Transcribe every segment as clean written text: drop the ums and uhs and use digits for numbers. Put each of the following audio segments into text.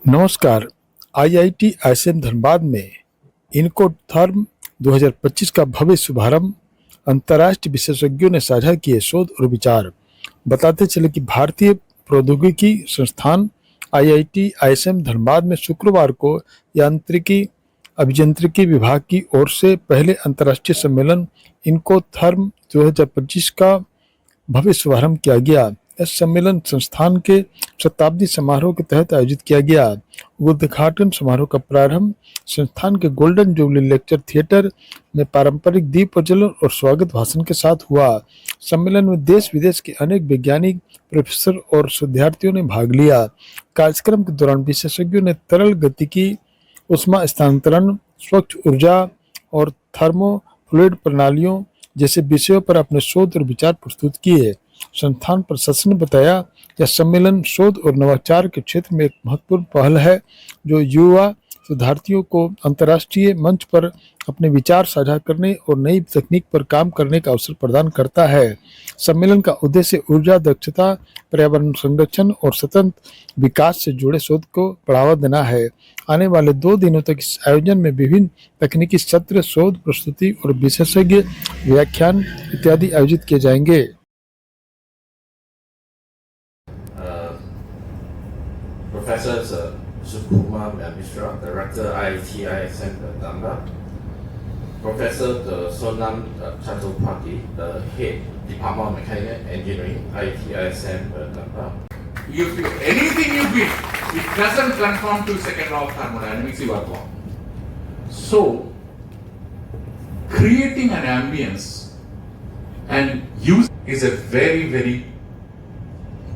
नमस्कार। IIT ISM Dhanbad में इनकोथर्म 2025 का भव्य शुभारंभ। अंतर्राष्ट्रीय विशेषज्ञों ने साझा किए शोध और विचार। बताते चले कि भारतीय प्रौद्योगिकी संस्थान आईआईटी आईएसएम धनबाद में शुक्रवार को यांत्रिकी अभियांत्रिकी विभाग की ओर से पहले अंतर्राष्ट्रीय सम्मेलन इनकोथर्म 2025 का भव्य शुभारंभ किया गया। इस सम्मेलन संस्थान के शताब्दी समारोह के तहत आयोजित किया गया। उद्घाटन समारोह का प्रारंभ संस्थान के गोल्डन जुबली लेक्चर थिएटर में पारंपरिक दीप प्रज्वलन और स्वागत भाषण के साथ हुआ। सम्मेलन में देश विदेश के अनेक वैज्ञानिक, प्रोफेसर और शोधार्थियों ने भाग लिया। कार्यक्रम के दौरान विशेषज्ञों ने तरल गतिकी, ऊष्मा स्थानांतरण, स्वच्छ ऊर्जा और थर्मोफ्लूइड प्रणालियों जैसे विषयों पर अपने शोध और विचार प्रस्तुत किए। संस्थान प्रशासन ने बताया यह सम्मेलन शोध और नवाचार के क्षेत्र में एक महत्वपूर्ण पहल है जो युवा शोधार्थियों को अंतर्राष्ट्रीय मंच पर अपने विचार साझा करने और नई तकनीक पर काम करने का अवसर प्रदान करता है। सम्मेलन का उद्देश्य ऊर्जा दक्षता, पर्यावरण संरक्षण और सतत विकास से जुड़े शोध को बढ़ावा देना है। आने वाले 2 दिनों तक इस आयोजन में विभिन्न तकनीकी सत्र, शोध प्रस्तुति और विशेषज्ञ व्याख्यान इत्यादि आयोजित किए जाएंगे। Professor Sukumar Mishra, Director IIT-ISM Dhanabat, Professor Sonam Chattopadhyay, the Head Department of Mechanical Engineering, IIT-ISM Dhanabat. Anything you build, it doesn't conform to second law of thermodynamics, you are wrong. So, creating an ambience and use is a very, very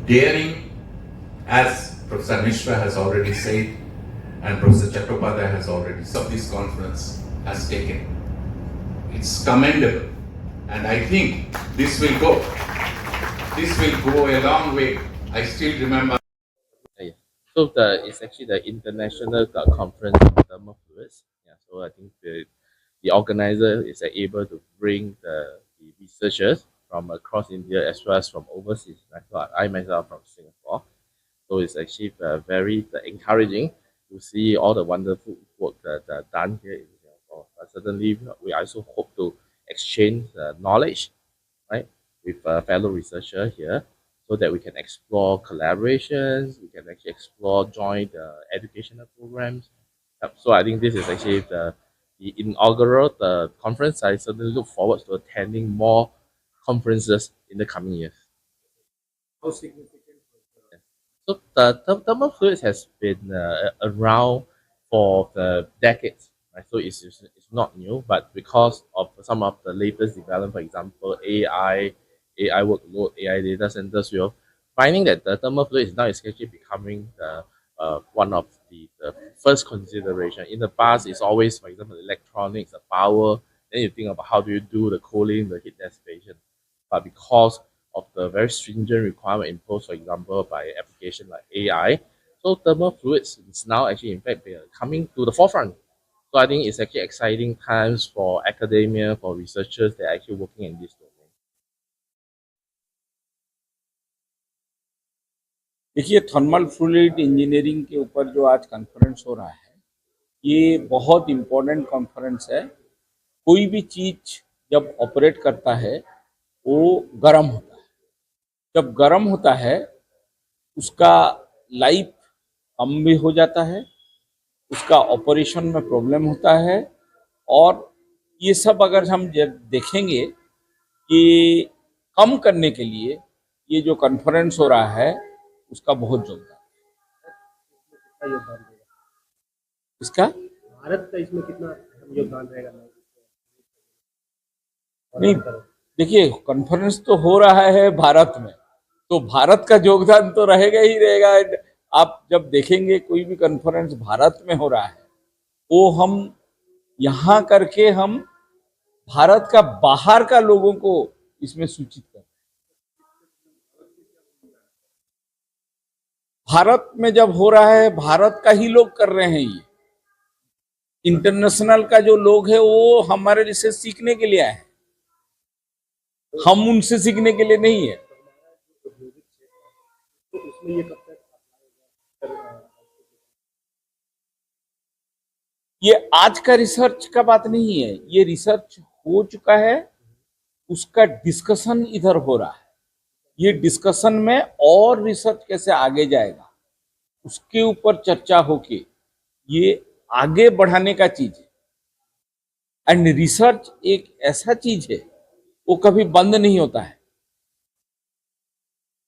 daring, as Professor Mishra has already said, and Professor Chattopadhyay has already said, this conference has taken. It's commendable, and I think this will go a long way. I still remember. So it's actually the international conference on thermal fluids. Yeah, so I think the organizer is able to bring the researchers from across India as well as from overseas. So I myself from Singapore. So it's actually very encouraging to see all the wonderful work that done here in Singapore. But certainly, we also hope to exchange knowledge, right, with fellow researchers here, so that we can explore collaborations, we can actually explore joint educational programs. So I think this is actually the inaugural conference. I certainly look forward to attending more conferences in the coming years. How significant? So the thermal fluids has been around for the decades, right? So it's not new, but because of some of the latest development, for example, AI workload, AI data centers, we're finding that the thermal fluids now is actually becoming one of the first consideration. In the past, it's always, for example, electronics, the power. Then you think about how do you do the cooling, the heat dissipation. But because of the very stringent requirement imposed, for example, by application like AI, so thermal fluids is now actually in fact coming to the forefront. So I think it's actually exciting times for academia, for researchers that are actually working in this domain. देखिए, thermal fluid engineering के ऊपर जो आज conference हो रहा है, ये बहुत इम्पोर्टेंट कॉन्फ्रेंस है। कोई भी चीज़ जब ऑपरेट करता है वो गर्म होता है। जब गर्म होता है उसका लाइफ कम भी हो जाता है, उसका ऑपरेशन में प्रॉब्लम होता है। और ये सब अगर हम देखेंगे कि कम करने के लिए ये जो कॉन्फ्रेंस हो रहा है उसका बहुत योगदान है। इसका भारत का इसमें कितना योगदान रहेगा? नहीं, देखिए, कॉन्फ्रेंस तो हो रहा है भारत में, तो भारत का योगदान तो रहेगा ही रहेगा। आप जब देखेंगे कोई भी कॉन्फ्रेंस भारत में हो रहा है, वो हम यहाँ करके हम भारत का बाहर का लोगों को इसमें सूचित कर, भारत में जब हो रहा है भारत का ही लोग कर रहे हैं। ये इंटरनेशनल का जो लोग है वो हमारे जैसे सीखने के लिए आए हैं, हम उनसे सीखने के लिए नहीं है। तो उसमें ये कब तक ये आज का रिसर्च का बात नहीं है, ये रिसर्च हो चुका है, उसका डिस्कशन इधर हो रहा है। ये डिस्कशन में और रिसर्च कैसे आगे जाएगा उसके ऊपर चर्चा होके ये आगे बढ़ाने का चीज है। एंड रिसर्च एक ऐसा चीज है, वो कभी बंद नहीं होता है,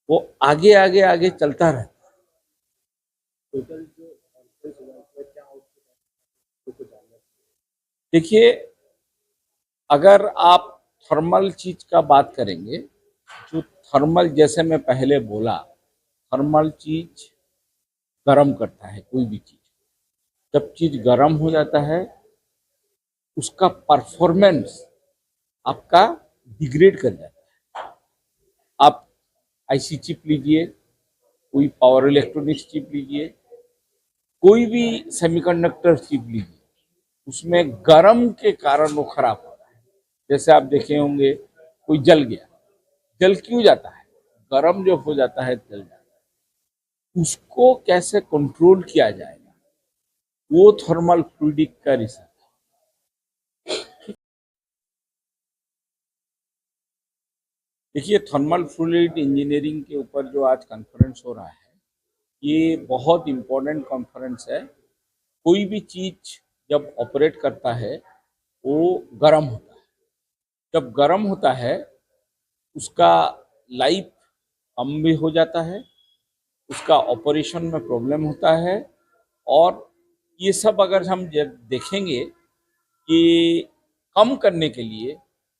वो आगे आगे आगे चलता रहता है। टोटल जो कॉन्फ्रेंस हुआ उसमें क्या आउटपुट है तो कुछ जानना चाहिए। देखिए, अगर आप थर्मल चीज का बात करेंगे, जो थर्मल, जैसे मैं पहले बोला, थर्मल चीज गर्म करता है कोई भी चीज। जब चीज गर्म हो जाता है, उसका परफॉर्मेंस आपका डिग्रेड कर जाता है। आप आईसी चिप लीजिए, कोई पावर इलेक्ट्रॉनिक्स चिप लीजिए, कोई भी सेमीकंडक्टर चिप लीजिए, उसमें गर्म के कारण वो खराब हो रहा है। जैसे आप देखे होंगे, कोई जल गया, जल क्यों जाता है? गर्म जो हो जाता है जल जाता है। उसको कैसे कंट्रोल किया जाएगा, वो थर्मल फ्लूइडिक का रिसर्च। देखिए, थर्मल फ्लूइड इंजीनियरिंग के ऊपर जो आज कॉन्फ्रेंस हो रहा है, ये बहुत इम्पोर्टेंट कॉन्फ्रेंस है। कोई भी चीज जब ऑपरेट करता है वो गर्म होता है। जब गर्म होता है, उसका लाइफ कम भी हो जाता है, उसका ऑपरेशन में प्रॉब्लम होता है। और ये सब अगर हम देखेंगे कि कम करने के लिए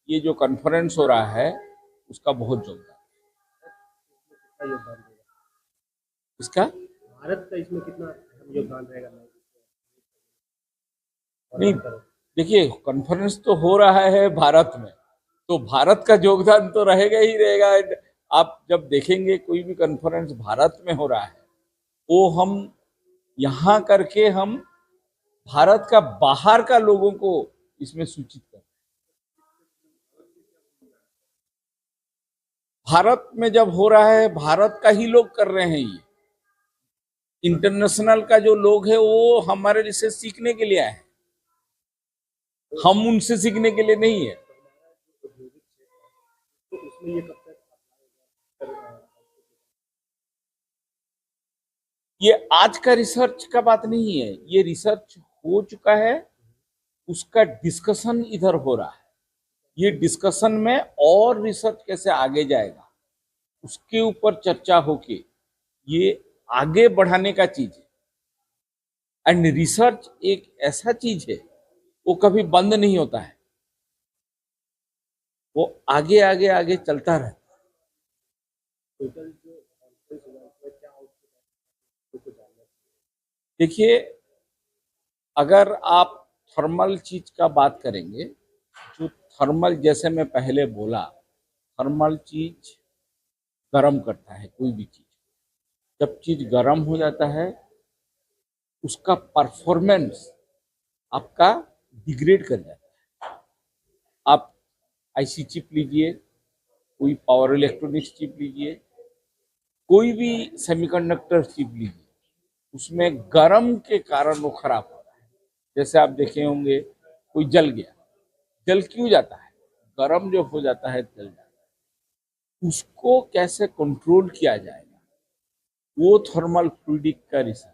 ये जो कॉन्फ्रेंस हो रहा है, उसका बहुत योगदान है। कितना योगदान देगा इसका भारत का, इसमें कितना अहम योगदान रहेगा? नहीं, देखिए, कॉन्फ्रेंस तो हो रहा है भारत में, तो भारत का योगदान तो रहेगा ही रहेगा। आप जब देखेंगे कोई भी कॉन्फ्रेंस भारत में हो रहा है, वो हम यहाँ करके हम भारत का बाहर का लोगों को इसमें सूचित कर। भारत में जब हो रहा है, भारत का ही लोग कर रहे हैं। ये इंटरनेशनल का जो लोग है वो हमारे से सीखने के लिए आए हैं, हम उनसे सीखने के लिए नहीं है। तो उसमें ये कब तक ये आज का रिसर्च का बात नहीं है, ये रिसर्च हो चुका है, उसका डिस्कशन इधर हो रहा है। ये डिस्कशन में और रिसर्च कैसे आगे जाएगा उसके ऊपर चर्चा होके ये आगे बढ़ाने का चीज है। एंड रिसर्च एक ऐसा चीज है, वो कभी बंद नहीं होता है, वो आगे आगे आगे चलता रहता है। टोटल जो कॉन्फ्रेंस हुआ उसमें क्या आउटपुट है तो कुछ जानना चाहिए। देखिए, अगर आप थर्मल चीज का बात करेंगे, जो थर्मल, जैसे मैं पहले बोला, थर्मल चीज गर्म करता है कोई भी चीज। जब चीज गर्म हो जाता है, उसका परफॉर्मेंस आपका डिग्रेड कर जाता है। आप आईसी चिप लीजिए, कोई पावर इलेक्ट्रॉनिक्स चिप लीजिए, कोई भी सेमीकंडक्टर चिप लीजिए, उसमें गर्म के कारण वो खराब हो रहा है। जैसे आप देखे होंगे, कोई जल गया, जल क्यों जाता है? गर्म जो हो जाता है जल जाता है। उसको कैसे कंट्रोल किया जाएगा, वो थर्मल फ्लूइडिक का रिसर्च।